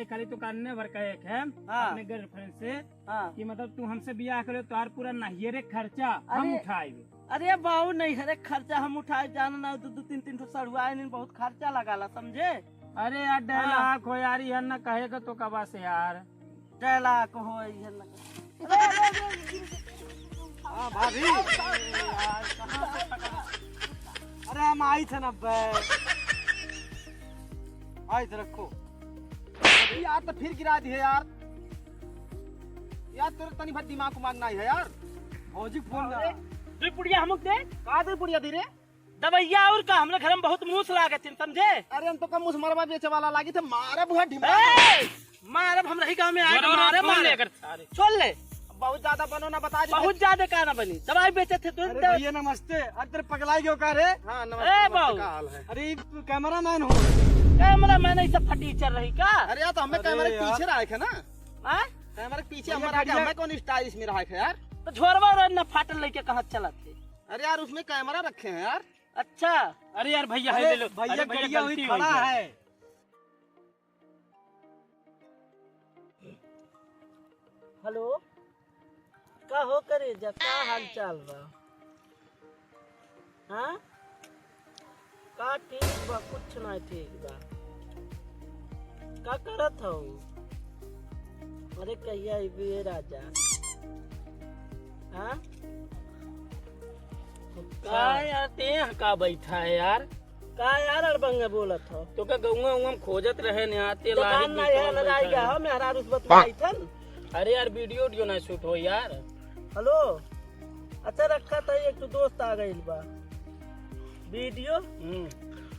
खाली तो करने भर का एक है अपने गर्लफ्रेंड से कि मतलब तू हमसे ब्याह करे तो पूरा नहियरे खर्चा हम उठाएंगे। अरे बाबू नहीं है खर्चा हम उठाए जाना ना दो तीन तीन सड़ुआ बहुत खर्चा लगाला समझे। अरे यार डायलॉग हो यार यार ना कहेगा तो कबा से यार डायलॉग हो भाभी अरे हम आई थे ना आई थे रखो यार तो फिर गिरा दी है यार तेरे तनी भर दिमाग को मांगना है यार फौजी फोन दो पुड़िया हम दे कहा दे पुड़िया धीरे दबैया और का हमरे घर में बहुत मूस लागे थे समझे। अरे हम तो कम मुस मरवा बेचे वाला लागी थे मारे बुआ ढिमा मारे हम रही गांव में आए मारे मारे छोड़ ले बहुत ज्यादा बनो ना बता दे बहुत ज्यादा का ना बनी दवाई बेचे थे तो भैया नमस्ते अरे पगलाई क्यों कह रहे। हाँ नमस्ते क्या हाल है। अरे कैमरा मैन हो कैमरा मैन ऐसा फटी चल रही का। अरे यार तो हमें कैमरे के पीछे रहा है ना कैमरे के पीछे हमें कौन स्टाइलिश में रहा है यार तो झोरवा न फाटल लेके कहाँ चला थे। अरे यार उसमें कैमरा रखे हैं यार। अच्छा अरे यार भैया है ले लो भैया गड़िया हुई खड़ा है। हेलो का हो करे जा का हाल चाल बा। हाँ का ठीक बा कुछ ना ठीक बा का करत हो। अरे कहिया भी राजा हाँ का यार ते का बैठा है यार का यार अड़बंगे बोलत हो तो का गौवा उंगा खो रहे ने आते दुकान ना है लड़ाई गया हो मेरा रुस बताई थन। अरे यार वीडियो वीडियो ना शूट हो यार। हेलो अच्छा रखा था एक तो दोस्त आ गई बा वीडियो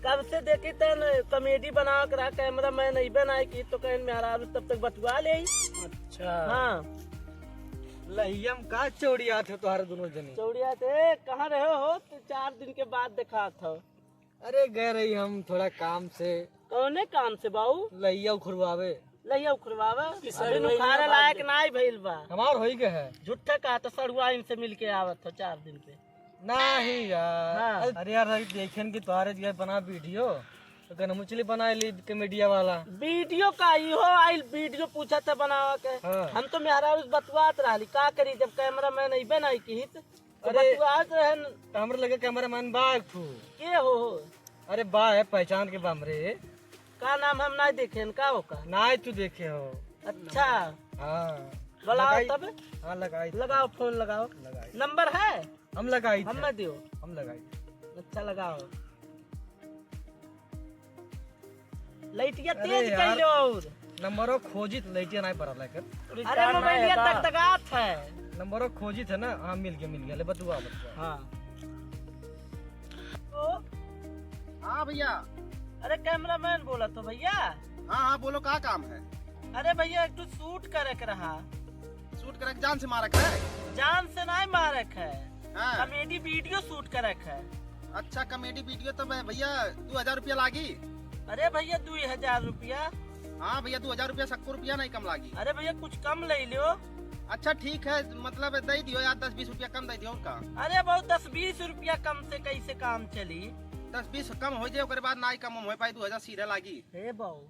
कब से देखी तन कॉमेडी बना कर कैमरा मैन नहीं बनाई की तो कहीं मेरा तब तक बतवा ले। अच्छा हाँ लहियम का चौड़िया थे तुम्हारे दोनों जने चौड़िया थे कहाँ रहे हो तो 4 दिन के बाद देखा था। अरे गए रही हम थोड़ा काम से। कौने काम से बाबू लहिया खुरवावे लहिया उखरवावा खाने लायक नहीं भइल बा हमार होई के है झूठा का तो सड़ुआ इनसे मिल के आवत हो 4 दिन पे नहीं यार। हाँ। अरे यार देखें कि तुम्हारे जगह बना वीडियो तो कहना मुचली बना ली कॉमेडिया वाला वीडियो का ही हो आई वीडियो पूछा था बनावा के। हाँ। हम तो मेहरा उस बतवात रही का करी जब कैमरा मैन नहीं बनाई की तो बतवात रहे हमरे लगे कैमरा मैन बा थू के हो। अरे बा है पहचान के बामरे का नाम हम नहीं देखे का हो का ना तू देखे हो। अच्छा हाँ बुलाओ तब हाँ लगाई लगाओ फोन लगाओ लगाई नंबर है हम लगाई हम में दियो हम लगाई। अच्छा लगाओ लाइटिया अरे तेज यार। कैलो और नंबरों खोजी तो लैटिया नहीं पड़ा लेकर। अरे मोबाइल तक है नंबरों खोजी थे ना। हाँ मिल गया ले बतुआ हाँ हाँ भैया। अरे कैमरामैन बोला तो भैया। हाँ बोलो क्या काम है। अरे भैया एक तो शूट करे के रहा शूट करे जान से मारक है। जान से नहीं मारक है हाँ। कॉमेडी वीडियो शूट करे है। अच्छा कॉमेडी वीडियो तो भैया 2000 रुपया लागी। अरे भैया 2000 रुपया। हाँ भैया 2000 रुपया 70 रुपया नहीं कम लागी। अरे भैया कुछ कम ले लियो। अच्छा ठीक है मतलब दे दियो यार 10-20 रुपया कम दे दियो का। अरे बहुत 10-20 रुपया कम से कैसे काम चली 10-20 कम हो जाए बाद ना कम हो पाई 2000 सीधे लागी। हे बाबू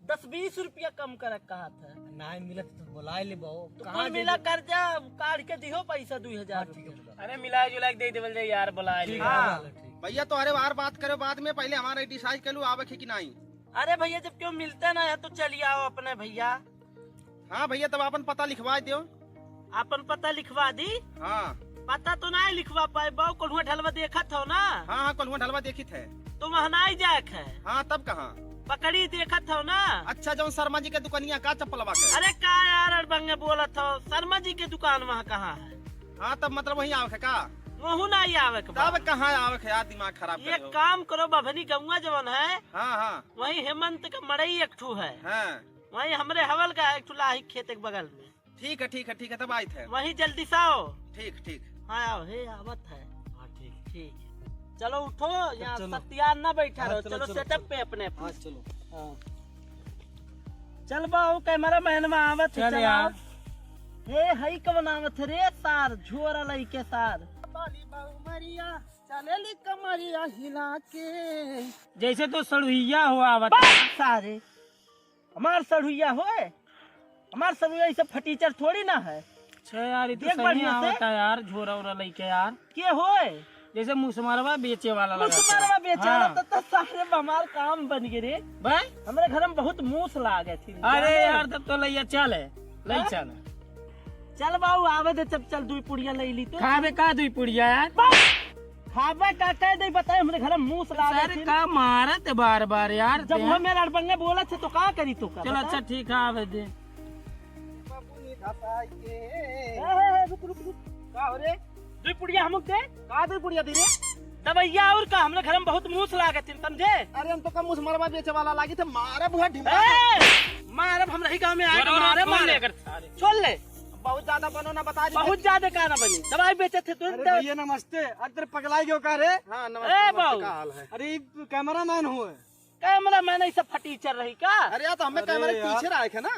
10-20 रुपया कम कर कहा था नहीं मिलत तो बुलाए ले बहु तो कुल मिला कर्जा काट के दिहो पैसा 2000 रुपया। अरे मिला जुला दे देवल जाए यार बुला ले। हाँ। भैया तो अरे बार बात करो बाद में पहले हमारा डिसाइड कर लो आवे कि नहीं। अरे भैया जब क्यों मिलता ना है तो चलिए आओ अपने भैया। हाँ भैया तब अपन पता लिखवा दो। अपन पता लिखवा दी। हाँ पता तो नहीं लिखवा पाए बाबू कोल्हुआ ढलवा देखा था ना। हाँ कोल्हुआ ढलवा देखी थे। तुम हनाई जाए है। हाँ तब कहाँ पकड़ी देखा था ना। अच्छा जो शर्मा जी के दुकानिया का चप्पल के। अरे का यार अड़बंगे बोला था शर्मा जी के दुकान वहाँ कहाँ है। हाँ तब मतलब वही आवे का वहू नहीं आवे तब कहाँ आवे यार दिमाग खराब ये काम करो बभनी गौवा जवन है। हाँ हाँ वही हेमंत का मड़ई एक ठू है। हाँ वही हमरे हवल का एक ठू लाही खेत के बगल में। ठीक है तब आई थे। वही जल्दी से आओ। ठीक हाँ आओ हे आवत है। हाँ ठीक चलो उठो यहाँ सत्यान ना बैठा रहो। चलो सेटअप पे अपने चलो चल बाऊ कैमरा मैन में आवत चल यार। हे हई कवन आवत रे सार झोरा लई के सार चलेली कमरिया हिला के जैसे तो सड़ुइया हुआ बता सारे हमार सड़ुइया होए, हमार सड़ुइया ये सब फटीचर थोड़ी ना है। अच्छा यार ये तो देख सही बढ़िया से। आवता यार, झोरा उरा लेके यार, के होए जैसे मुसमरवा बेचे वाला लगा मुसमरवा बेचारा हाँ। तो सारे हमार काम बन गए रे भाई। हमारे घर में बहुत मूस लागे थी। अरे यार तब तो लैया चल है, ले हाँ? चल चल बाबू आवे दे, तब चल 2 पुड़िया ले ली तो खावे का 2 पुड़िया यार। खावे का कह दे बताए, हमारे घर में मूस लागे अरे थी। का मारत बार बार यार। जब वो मेरे अड़बंगे बोला थे तो का करी तू का चल अच्छा ठीक है आवे दे। रुक रुक रुक का हो रे 2 पुड़िया हमक दे का 2 पुड़िया दे रे? दबैया और का हमारे घर में बहुत मूस लागे थी समझे। अरे हम तो कम मुसमरवा बेचे वाला लागी थे, मारे बुआ ढिमा। मारे हम रही गाँव में आए जोरा मारे उरा मारे लेकर छोड़ ले। बहुत ज्यादा बनो ना बता दी। बहुत ज्यादा का ना बनी दवाई बेचे थे तू। भैया नमस्ते, अरे पगलाई क्यों का रे? हाँ ए नमस्ते, बाबू। का हाल है? अरे कैमरा मैन हुए। कैमरा मैंने सब फटीचर रही का। अरे यार तो हमें कैमरे के पीछे रहा है ना,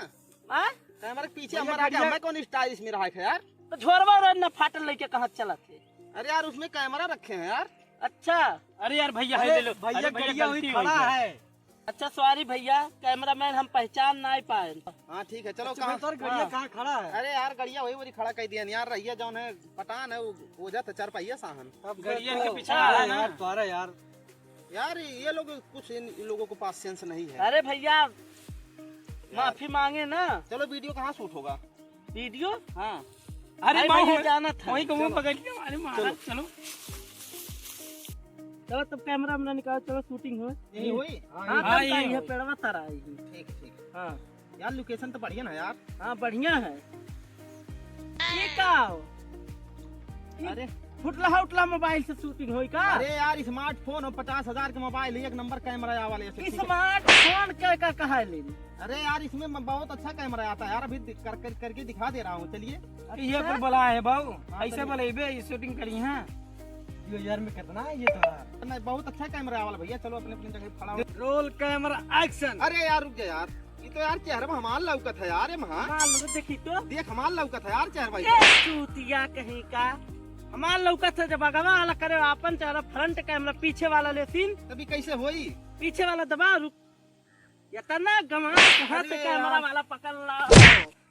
हाँ? कैमरे के पीछे हमारा क्या, हमें कौन स्टाइलिश में रहा है यार? तो झोरवा और न फाटल लेके कहाँ चला थे। अरे यार उसमें कैमरा रखे हैं यार। अच्छा अरे यार भैया है ले लो। अरे भैया गलती हो गई है। अच्छा सॉरी भैया, कैमरामैन हम पहचान नहीं पाए। हाँ ठीक है चलो। कहाँ गड़िया कहाँ खड़ा है? अरे यार गड़िया वही वही खड़ा कर दिया यार, रहिया जौन है पठान है वो जाता 4 पहिया साहन। गड़िया के पीछे हाँ, है ना यार यार ये लोग कुछ इन लोगों को पास सेंस नहीं है। अरे भैया माफी मांगे ना। चलो वीडियो कहाँ शूट होगा? वीडियो हाँ अरे भाई भाई जाना था। वही को पकड़ के हमारे मारा। चलो चलो तब कैमरा में निकालो, चलो शूटिंग हो। यही हुई। हाँ हाँ, तब ये ये पेड़वा तर आएगी। ठीक है ठीक है हाँ यार, लोकेशन तो बढ़िया ना यार। हाँ बढ़िया है। ये का हो? अरे फुटला उठला मोबाइल से शूटिंग होई का? अरे यार स्मार्टफोन हो 50,000 के मोबाइल, 1 नंबर कैमरा वाले ऐसे, ठीक है? स्मार्टफोन का कहा है लेनी? अरे यार इसमें बहुत अच्छा कैमरा आता है यार, अभी करके दिखा दे रहा हूँ, चलिए। ये पर बोला है बाबू, ऐसे बोलेबे ये शूटिंग करी है। ये यार में कितना है ये तो नहीं, बहुत अच्छा कैमरा वाला भैया, चलो अपने अपनी जगह खड़ा हो। Role camera action. अरे यार रुक जा यार, ये तो यार चेहरा में हमार लौकत है यार, ये महा मान लो देखी तो देख हमार लौकत है यार चेहरा भाई। चूतिया कहीं का हमार लौका से जब अगवा वाला करे अपन चेहरा फ्रंट कैमरा पीछे वाला ले सीन, तभी कैसे होई? पीछे वाला दबा रुक इतना गमा कहाँ से अरे कैमरा यार। वाला पकड़ ला।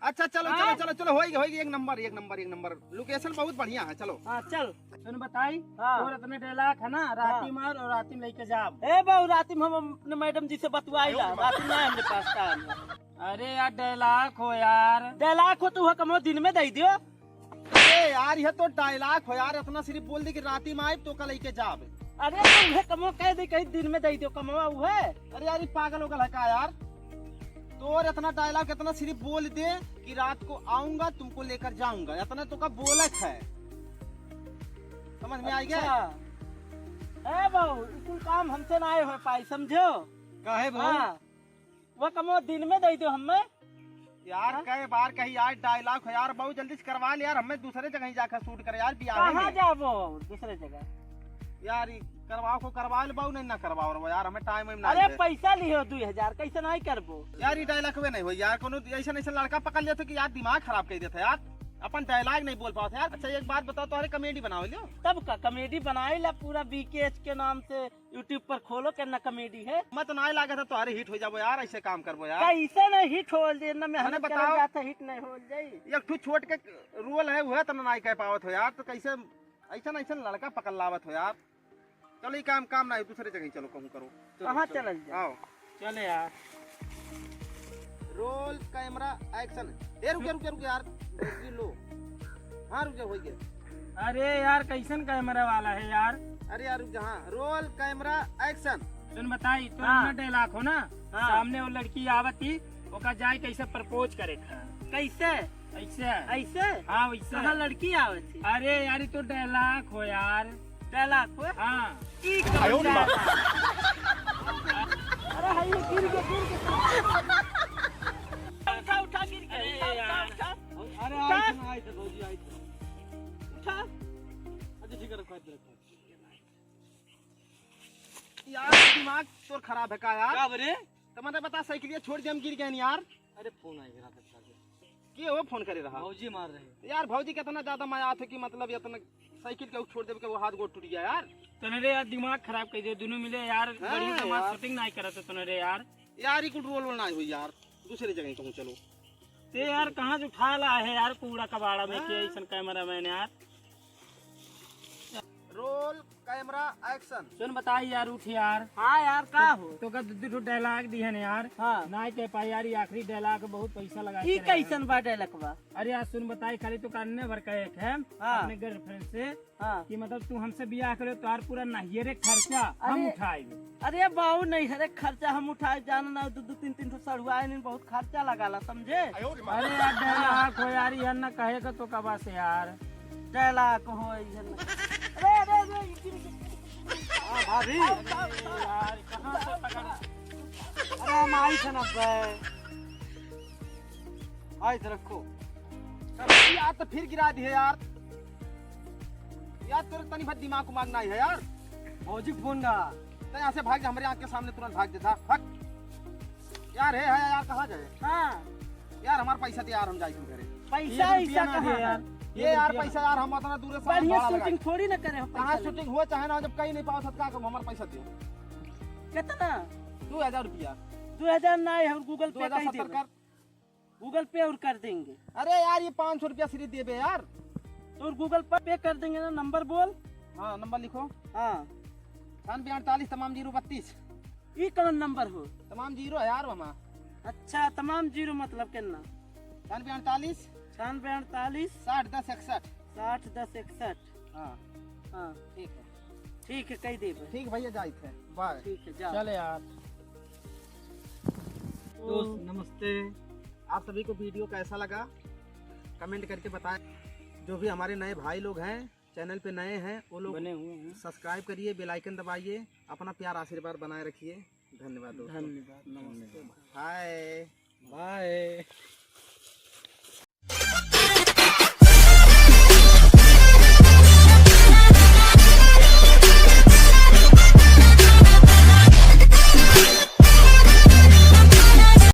अच्छा चलो हाँ? चलो चलो चलो होगी होगी, 1 नंबर 1 नंबर 1 नंबर, लोकेशन बहुत बढ़िया है, चलो। हाँ चल। तुम बताई हाँ। और अपने डायलॉग है ना, राती मार और राती लेके जाब। ए बहु राती में हम अपने मैडम जी से बतवाइला, राती में हमने पास का। अरे यार डायलॉग हो यार। डायलॉग हो तू कमो दिन में दे दियो। अरे यार यह तो डायलॉग हो यार, इतना सिर्फ बोल दी कि राती में आए तो कल लेके जाब। अरे तुम कमो कह दे कहीं दिन में दे दियो, कमवा वो है। अरे यार ये पागल हो गया का यार, तो और इतना डायलॉग इतना सिर्फ बोल दे कि रात को आऊंगा तुमको लेकर जाऊंगा, इतना तो का बोलक है, समझ में आ गया? ए बहु तू काम हमसे ना आए हो पाई, समझो? काहे हाँ वो कमो दिन में दे दो हमें। यार कई बार कही यार डायलॉग हो यार, बहुत जल्दी से करवा ले यार, हमें दूसरे जगह जाकर शूट करे यार, बियाह कहाँ में। जाबो दूसरे जगह? यार ये करवाओ को करवा ले बाबू, नहीं ना करवाओ रो यार, हमें टाइम में अरे पैसा लियो 2000, कैसे नहीं करबो? यार ये डायलॉग वे नहीं हो यार, कोनो ऐसा ऐसा लड़का पकड़ लिया तो कि यार दिमाग खराब कर देता यार, अपन डायलॉग नहीं बोल पाते यार। अच्छा एक बात बताओ, तुम्हारे कॉमेडी बनाओ लियो? तब का कॉमेडी बनाई ला, पूरा बीकेएच के नाम से यूट्यूब पर खोलो के ना कॉमेडी है। मैं तो नहीं लगा था तुम्हारे हिट हो जाबो यार, ऐसे काम करबो यार। कैसे नहीं हिट हो जाए ना, मैं मैंने हमें बताओ। जाता हिट नहीं हो जाए। एक ठू छोट के रोल है वह तो नहीं कह पावत हो यार, तो कैसे ऐसा ऐसा लड़का पकड़ लावत हो यार। चलो ये काम ना है, दूसरे जगह चलो कहूँ करो। कहाँ चल जाए? आओ चले यार। Roll camera action. ए रुक यार, लो। हाँ रुक जा, हो गया। अरे यार कैसन कैमरा वाला है यार। अरे यार रुक जा, हाँ रोल कैमरा एक्शन। तुम बताई तो हाँ। डायलॉग हो ना, हाँ। सामने वो लड़की आवती ओका जाए कैसे प्रपोज करे था। कैसे ऐसे ऐसे? हाँ वैसे। कहाँ लड़की आवे थी? अरे यार ये तो डायलॉग हो यार। डायलॉग हो? हाँ की करो? अरे हाय गिर गया। उठा गिर गया। उठा। अरे उठा। आई थे भौजी आई थे। उठा। अच्छा ठीक है रखो यार, दिमाग तो खराब है का यार? क्या बरे? तो मैंने बता साइकिल छोड़ दिया, हम गिर गए यार। अरे फोन आई रहा था, के वो फोन करे रहा? भौजी मार रहे। यार भौजी का इतना ज्यादा मजा आता कि मतलब इतना साइकिल के छोड़ दे के वो हाथ गोड़ टूट गया यार। तनरे यार दिमाग खराब कर दे दोनों मिले यार, हाँ बढ़िया से यार। शूटिंग नहीं करत तनरे यार। यार ये कुछ रोल ना हुई यार। दूसरी जगह कहूँ चलो। ते यार कहाँ से उठा ला है यार कूड़ा कबाड़ा में के ऐसा कैमरा मैन यार। Roll camera action. सुन बताई यार उठ यार। हाँ यार का हो तो का दू डायलॉग दी है यार। हाँ ना कह पाई यार ये आखिरी डायलॉग बहुत पैसा लगा ई कैसन बाटे लकवा। अरे यार सुन बताई खाली तो करने भर का एक है हाँ। अपने गर्लफ्रेंड से हाँ कि मतलब तू हमसे ब्याह करे तो यार पूरा नाहिये खर्चा हम अरे- उठाएंगे। अरे बाबू नहीं है खर्चा हम उठाए जाना ना 2-3 सौ सड़ुआ बहुत खर्चा लगाला समझे। अरे यार डायलॉग हो यार यार ना कहेगा तो कबा से यार डायलॉग हो अरे अरे अरे भाभी यार कहाँ से पकड़। अरे माई से नब्बे आई तो रखो यार। तो फिर गिरा दी है यार। यार तेरे तनी भर दिमाग उमाग नहीं है यार। फौजी फोन ना तो यहाँ से भाग जा, हमारे आँख के सामने तुरंत भाग देता। भाग यार है यार कहाँ गए हाँ यार। हमारा पैसा दे यार, हम जाए तुम घरे। पैसा ऐसा कहाँ यार ये यार पैसा यार हम उतना दूर से बढ़िया भाड़ा शूटिंग लगाए। थोड़ी ना करे हो कहाँ पैसा लेके। शूटिंग हुआ चाहे ना, जब कहीं नहीं पाओ सत्कार को हमारा पैसा दो। कितना 2000 रुपया। 2000 ना है गूगल पे कर 2070 कर। गूगल पे और कर देंगे अरे यार ये 500 रुपया सिर्फ दे बे यार। तो गूगल पे कर देंगे ना। नंबर बोल। हाँ नंबर लिखो। हाँ 9848 तमाम 032 ये कौन नंबर हो। तमाम 0 है यार वहाँ। अच्छा तमाम 0 मतलब कितना 9848 9848 60 10 61। 60 10 61। हाँ हाँ ठीक है। ठीक है कही देब। ठीक भैया जाए थे बाय। ठीक है जा चल यार। दोस्त नमस्ते। आप सभी को वीडियो कैसा लगा कमेंट करके बताएं। जो भी हमारे नए भाई लोग हैं चैनल पे नए हैं वो लोग बने हुए हैं। सब्सक्राइब करिए, बेल आइकन दबाइए, अपना प्यार आशीर्वाद बनाए रखिए। धन्यवाद दोस्तों। धन्यवाद नमस्ते हाय बाय।